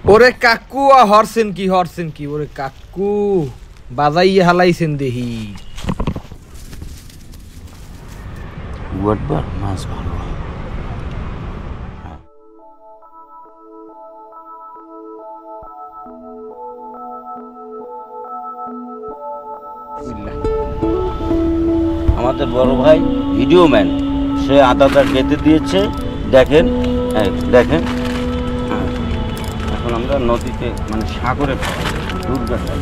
ওরে কাকু হরছেন কি ওরে কাকু বাজাইয়া হালাইছেন দেহি। মাছ ভালো হয়। আমাদের বড় ভাই ভিডিও ম্যান, সে আদাটা কেটে দিয়েছে, দেখেন দেখেন। এখন আমরা নদীতে মানে সাগরে দুর্গাটা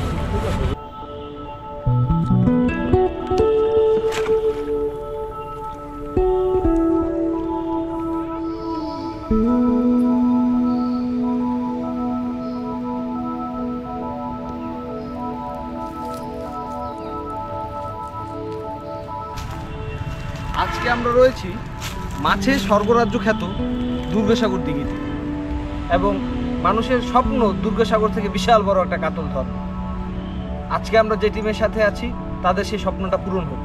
আজকে আমরা রয়েছি মাছের স্বর্গরাজ্য খ্যাত দুর্গাসাগর দিঘিতে, এবং মানুষের স্বপ্ন দুর্গাসাগর থেকে বিশাল বড় একটা কাতল ধরবে। আজকে আমরা যে টিমের সাথে আছি তাদের সেই স্বপ্নটা পূরণ হোক।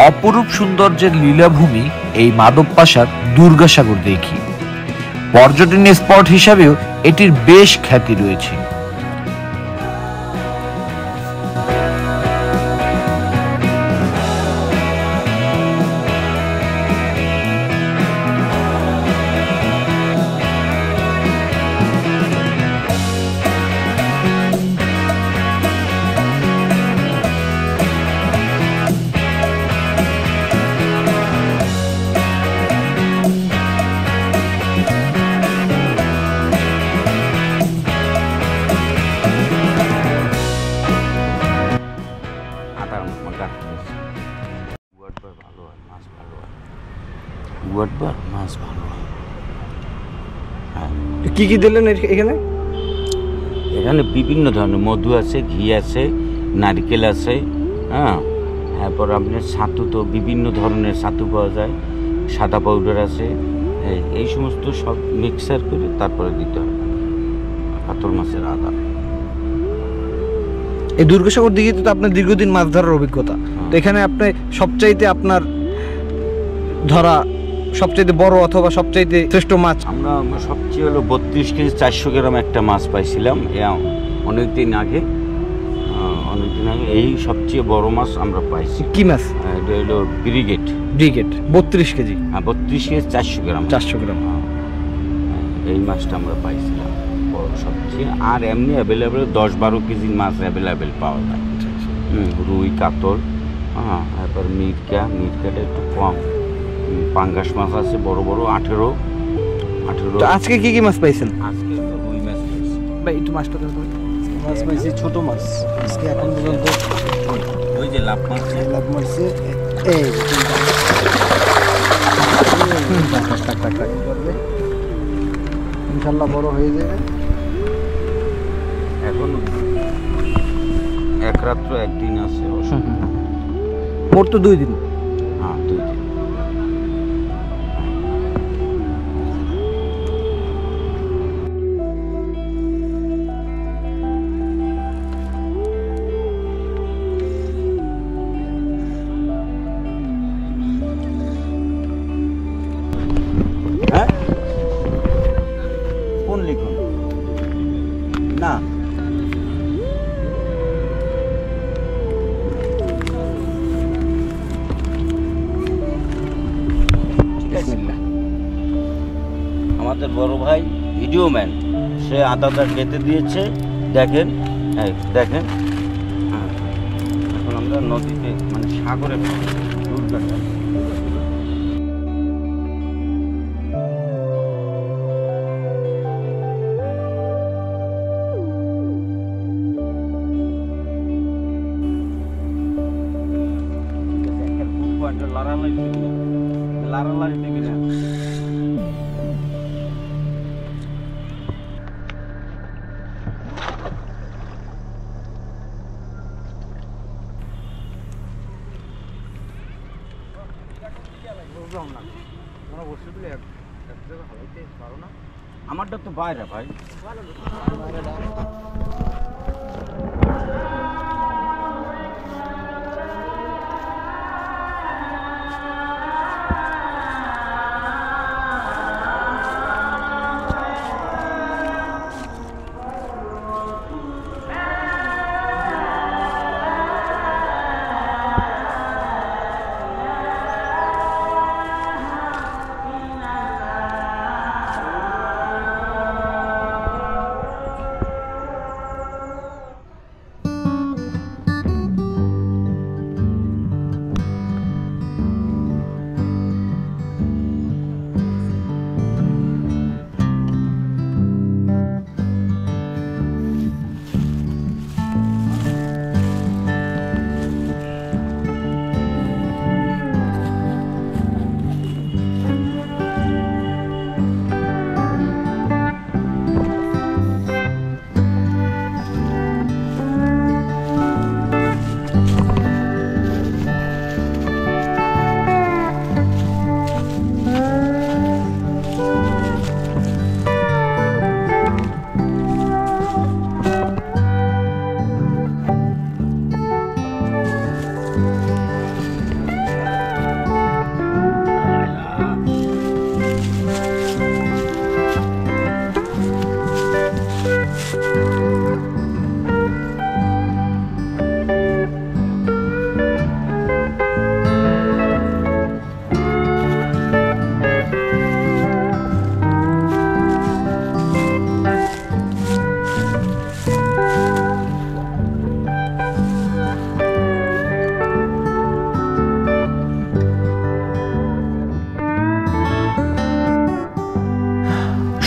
অপরূপ সৌন্দর্যের লীলাভূমি এই মাধবপাশার দুর্গাসাগর দিঘি। পর্যটন স্পট হিসাবেও এটির বেশ খ্যাতি রয়েছে। মাছ ভালো হয়। কি কি দিলেন এখানে? এখানে বিভিন্ন ধরনের মধু আছে, ঘি আছে, নারকেল আছে, হ্যাঁ, তারপর আপনার ছাতু, তো বিভিন্ন ধরনের ছাতু পাওয়া যায়, সাদা পাউডার আছে, এই সমস্ত সব মিক্সার করে তারপরে দিতে হবে কাতল মাছের আদা। এই দুর্গাসাগর দিঘিতে তো আপনার দীর্ঘদিন মাছ ধরার অভিজ্ঞতা, তো এখানে আপনি সবচাইতে আপনার ধরা সবচাইতে বড় অথবা সবচাইতে শ্রেষ্ঠ মাছ? আমরা সবচেয়ে হলো 32 কেজি 400 গ্রাম একটা মাছ পাইছিলাম অনেকদিন আগে। এই সবচেয়ে বড় মাছ আমরা পাইছি। কি মাছ? এটা হলো ব্রিগেড 32 কেজি। হ্যাঁ, 32 কেজি 400 গ্রাম। 400 গ্রাম এই মাছটা আমরা পাইছিলাম বড় সবচেয়ে। আর এমনি অ্যাভেলেবেল 10-12 কেজির মাছ অ্যাভেলেবেল পাওয়া যায়। রুই, কাতল, হ্যাঁ, তারপর মিরকাটা একটু কম। পাঙ্গাস মাছ আছে বড় বড় 18। তো আজকে কি কি মাছ পাইছেন? আজকে তো রুই মাছ পাইছি ভাই, একটু মাছটা দেখো। মাছ পাইছি ছোট মাছ আজকে এখন পর্যন্ত। ওই যে লাভ মারছে এই ইনশাল্লাহ বড় হয়ে যাবে। এখন এক রাত্র একদিন আছে, মোট তো 2 দিন। হ্যাঁ, 2 দিন। হ্যাঁ, কোন লিখুন না আমাদের বড় ভাই ভিডিও ম্যান, সে আদাটা কেটে দিয়েছে, দেখেন দেখেন। এখন আমরা নদীতে মানে সাগরে দুর্গাটা বুঝলাম না তোমরা বস্তুগুলো এক জায়গায় হলাইতে পারো না? আমারটা তো বাইরে ভাই।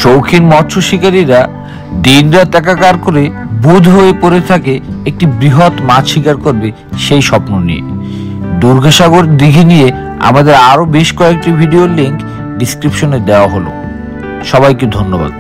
শৌখিন মৎস্য শিকারীরা দিনরাত একাকার করে বুঁদ হয়ে পড়ে থাকে একটি বৃহৎ মাছ শিকার করবে সেই স্বপ্ন নিয়ে। দুর্গাসাগর দিঘি নিয়ে আমাদের আরো বেশ কয়েকটি ভিডিওর লিংক ডিসক্রিপশনে দেওয়া হলো। সবাইকে ধন্যবাদ।